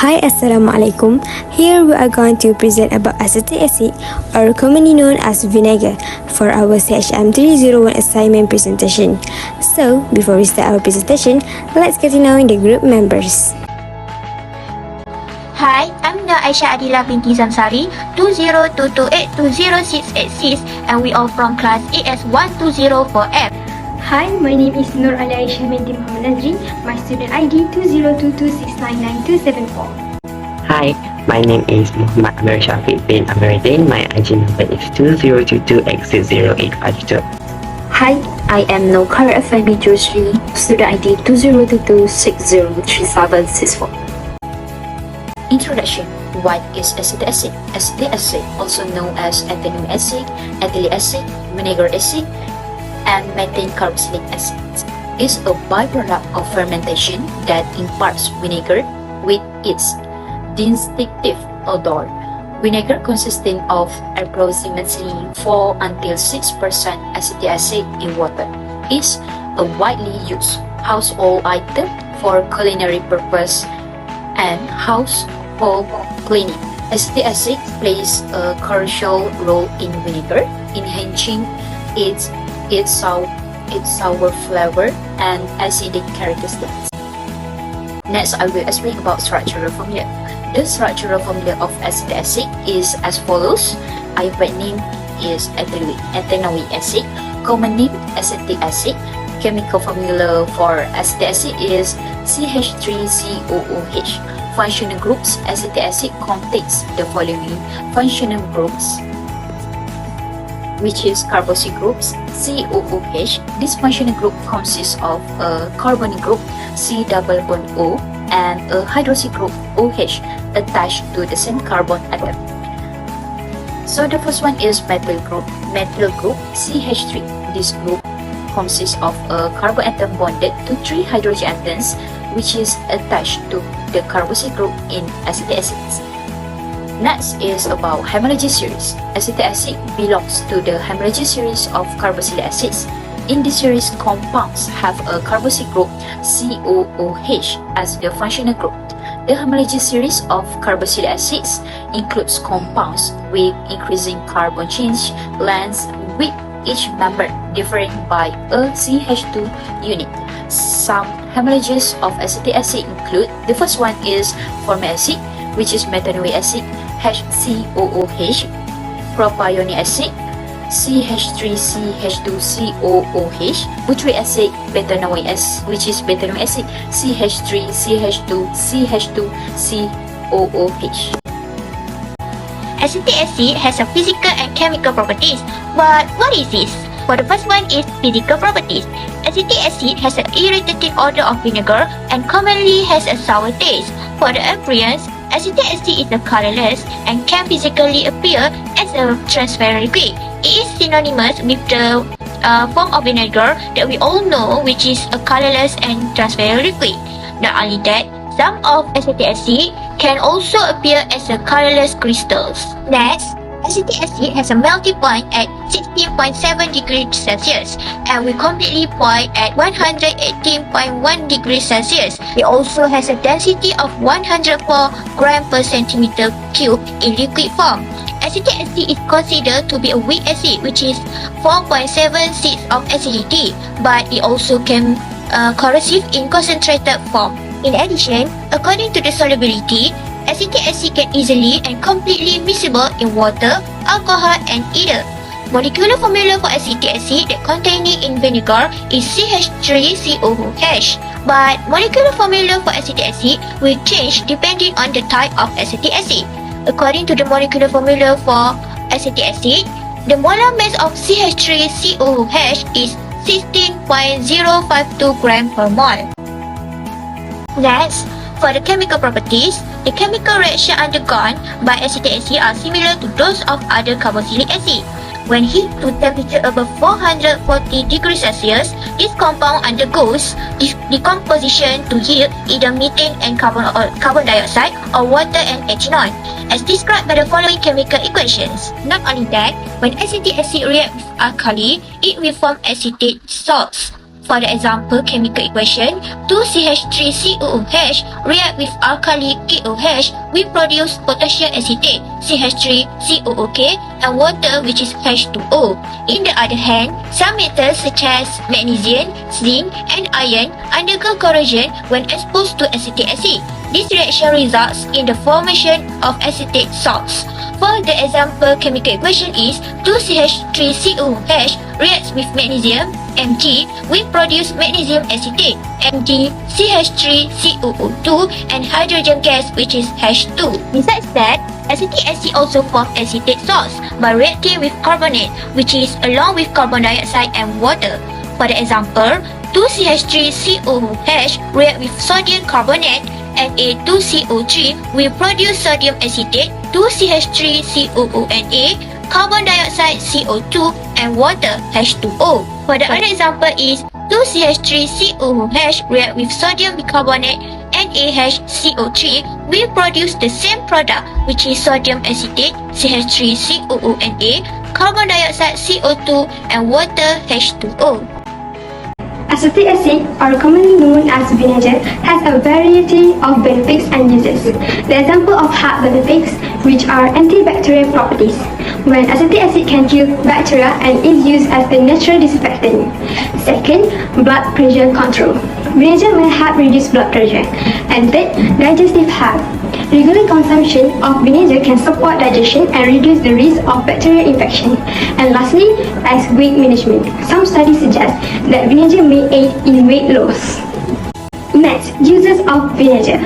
Hi, Assalamualaikum. Here we are going to present about acetic acid, or commonly known as vinegar, for our CHM301 assignment presentation. So, before we start our presentation, let's get to know the group members. Hi, I'm the AISHAH ADILAH BINTI ZAMSARI 202282066, and we are from class AS1204F. Hi, my name is Nur Ali Aisha binti Muhammad NAZRI. My student ID 2022699274. Hi, my name is Muhammad SYAFIQ bin AMIRUDIN. My IG number is 2022X0852. Hi, I am Nokar EFFAN binti RUSLI, student ID 2022603764. Introduction. What is acetic acid? Acetic acid, also known as ethanoic acid, ADILAH acid, vinegar acid, and methane carboxylic acid, is a byproduct of fermentation that imparts vinegar with its distinctive odor. Vinegar, consisting of approximately 4 until 6% acetic acid in water, is a widely used household item for culinary purpose and household cleaning. Acetic acid plays a crucial role in vinegar, enhancing its sour flavor and acidic characteristics. Next, I will explain about structural formula. The structural formula of acetic acid is as follows. Iodine name is ethanoic acid. Common name acetic acid. Chemical formula for acetic acid is CH3COOH. Functional groups. Acetic acid contains the following functional groups, which is carboxyl groups COOH. This functional group consists of a carbonyl group C double bond O and a hydroxyl group OH attached to the same carbon atom. So the first one is methyl group CH3. This group consists of a carbon atom bonded to 3 hydrogen atoms, which is attached to the carboxyl group in acetic acids. Next is about homology series. Acetic acid belongs to the homology series of carboxylic acids. In this series, compounds have a carboxyl group COOH as the functional group. The homology series of carboxylic acids includes compounds with increasing carbon change lengths, with each member differing by a CH2 unit. Some homologies of acetic acid include: the first one is formic acid, which is methanoic acid, HCOOH, propionic acid, CH3CH2COOH, butyric acid, betanomic acid, which is betanomic acid, CH3CH2CH2COOH. Acetic acid has a physical and chemical properties. But what is this? For the first one is physical properties. Acetic acid has an irritating odor of vinegar and commonly has a sour taste. For the appearance, acetic acid is colorless and can physically appear as a transparent liquid. It is synonymous with the form of vinegar that we all know, which is a colorless and transparent liquid. Not only that, some of acetic acid can also appear as a colorless crystals. Next, acetic acid has a melting point at 16.7 degrees Celsius and will completely point at 118.1 degrees Celsius. It also has a density of 104 grams per centimeter cube in liquid form. Acetic acid is considered to be a weak acid, which is 4.76 of acidity, but it also can corrosive in concentrated form. In addition, according to the solubility, acetic acid can easily and completely miscible in water, alcohol, and ether. Molecular formula for acetic acid that containing in vinegar is CH3COOH, but molecular formula for acetic acid will change depending on the type of acetic acid. According to the molecular formula for acetic acid, the molar mass of CH3COOH is 16.052 grams per mole. Next, for the chemical properties, the chemical reaction undergone by acetic acid are similar to those of other carboxylic acid. When heat to temperature above 440 degrees Celsius, this compound undergoes decomposition to yield either methane and carbon dioxide or water and ethanol, as described by the following chemical equations. Not only that, when acetic acid reacts with alkali, it will form acetate salts. For the example chemical equation, 2CH3COOH react with alkali KOH, we produce potassium acetate CH3COOK and water which is H2O. In the other hand, some metals such as magnesium, zinc and iron undergo corrosion when exposed to acetic acid. This reaction results in the formation of acetate salts. For the example chemical equation is 2CH3COOH reacts with magnesium Mg, we produce magnesium acetate Mg CH3COO2 and hydrogen gas which is H2. Besides that, acetic acid also forms acetate salts by reacting with carbonate which is along with carbon dioxide and water. For the example, 2CH3COOH react with sodium carbonate Na2CO3, we produce sodium acetate 2CH3COONA, carbon dioxide CO2 and water H2O. For the other example is 2CH3COOH react with sodium bicarbonate NaHCO3, we produce the same product which is sodium acetate CH3COONA, carbon dioxide CO2 and water H2O. Acetic acid, or commonly known as vinegar, has a variety of benefits and uses. The example of heart benefits, which are antibacterial properties, when acetic acid can kill bacteria and is used as a natural disinfectant. Second, blood pressure control. Vinegar may help reduce blood pressure. And third, digestive health. Regular consumption of vinegar can support digestion and reduce the risk of bacterial infection. And lastly, as weight management. Some studies suggest that vinegar may aid in weight loss. Next, uses of vinegar.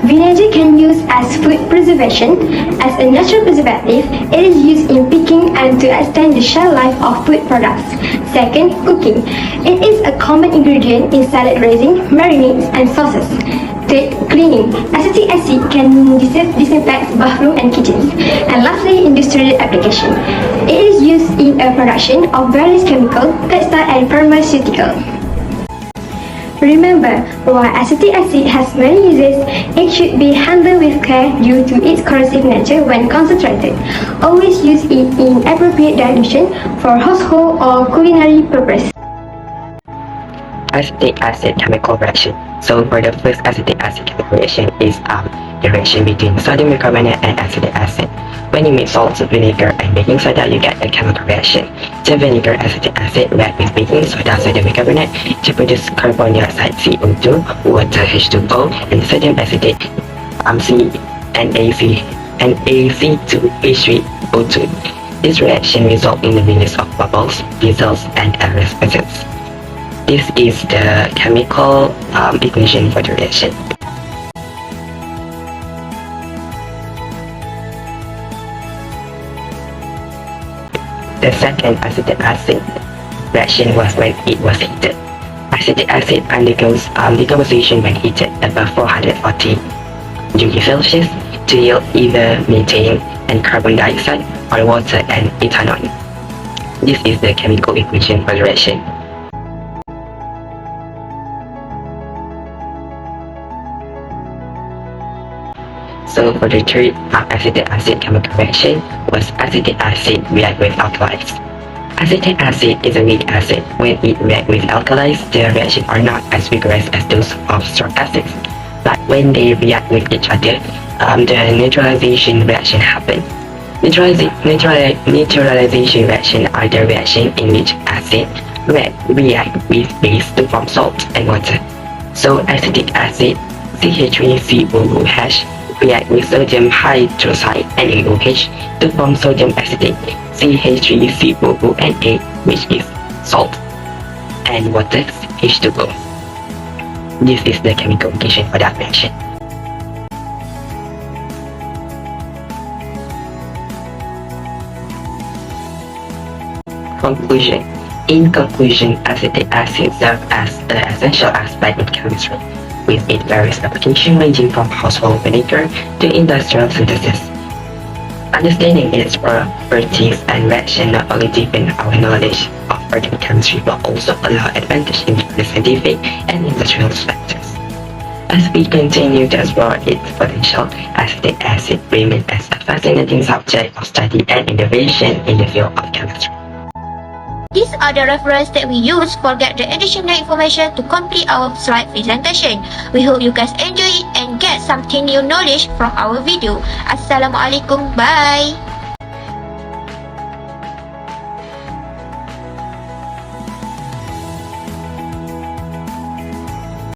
Vinegar can be used as food preservation. As a natural preservative, it is used in picking and to extend the shelf life of food products. Second, cooking. It is a common ingredient in salad dressing, marinades, and sauces. Third, cleaning. Acetic acid can disinfect bathroom and kitchens. And lastly, industrial application. It is used in a production of various chemical, textile, and pharmaceutical. Remember, while acetic acid has many uses, it should be handled with care due to its corrosive nature when concentrated. Always use it in appropriate dilution for household or culinary purpose. Acetic acid chemical reaction. So for the first acetic acid chemical reaction is the reaction between sodium bicarbonate and acetic acid. When you mix salts, vinegar, and baking soda, you get a chemical reaction. The vinegar acetic acid reacts with baking soda, sodium bicarbonate to produce carbon dioxide CO2, water H2O, and sodium acetate NaC2H3O2. This reaction results in the release of bubbles, diesels, and air responses. This is the chemical equation for the reaction. The second acetic acid reaction was when it was heated. Acetic acid undergoes decomposition when heated above 440 degrees Celsius to yield either methane and carbon dioxide or water and ethanol. This is the chemical equation for the reaction. So for the third acetic acid chemical reaction was acetic acid react with alkalis. Acetic acid is a weak acid. When it reacts with alkalis, the reactions are not as vigorous as those of strong acids. But when they react with each other, the neutralization reaction happens. Neutralization reaction are the reaction in which acid react with base to form salt and water. So acetic acid CH3COOH react with sodium hydroxide NaOH to form sodium acetate CH3COONA, which is salt, and water H2O. This is the chemical equation for that reaction. Conclusion. In conclusion, acetic acid serves as an essential aspect in chemistry, with its various applications ranging from household vinegar to industrial synthesis. Understanding its properties and reaction not only deepen our knowledge of organic chemistry but also allow advantage in the scientific and industrial sectors. As we continue to explore its potential, acetic acid remains as a fascinating subject of study and innovation in the field of chemistry. These are the references that we use for get the additional information to complete our slide presentation. We hope you guys enjoy it and get something new knowledge from our video. Assalamualaikum. Bye.